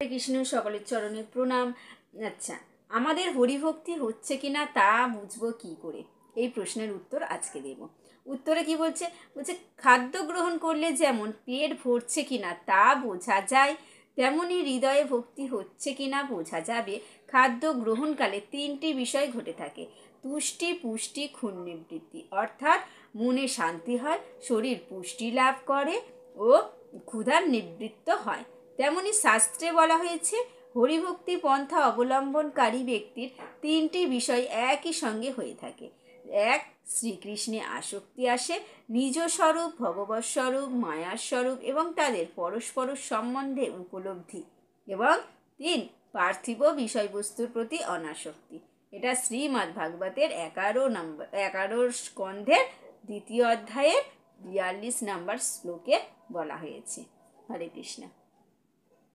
কৃষ্ণ, সকলের চরণে প্রণাম। আচ্ছা, আমাদের হরিভক্তি হচ্ছে কিনা তা বুঝবো কি করে? এই প্রশ্নের উত্তর আজকে দেব। উত্তরে কি বলছে? বলছে খাদ্য গ্রহণ করলে যেমন পেট ভরছে কিনা তা বোঝা যায়, তেমনি হৃদয়ে ভক্তি হচ্ছে কিনা বোঝা যাবে খাদ্য গ্রহণকালে তিনটি বিষয় ঘটে থাকে। তুষ্টি, পুষ্টি, ক্ষুণ্ণবৃত্তি। অর্থাৎ মনে শান্তি হয়, শরীর পুষ্টি লাভ করে ও ক্ষুধার নিবৃত্ত হয়। তেমনি শাস্ত্রে বলা হয়েছে হরিভক্তি পন্থা অবলম্বনকারী ব্যক্তির তিনটি বিষয় একই সঙ্গে হয়ে থাকে। এক, শ্রীকৃষ্ণে আসক্তি আসে, নিজ স্বরূপ, ভগবৎ স্বরূপ, মায়ার স্বরূপ এবং তাদের পরস্পর সম্বন্ধে উপলব্ধি। এবং তিন, পার্থিব বিষয়বস্তুর প্রতি অনাসক্তি। এটা শ্রীমদ্ ভাগবতের 11 স্কন্ধের 2 অধ্যায়ের 42 নম্বর শ্লোকে বলা হয়েছে। হরে কৃষ্ণ।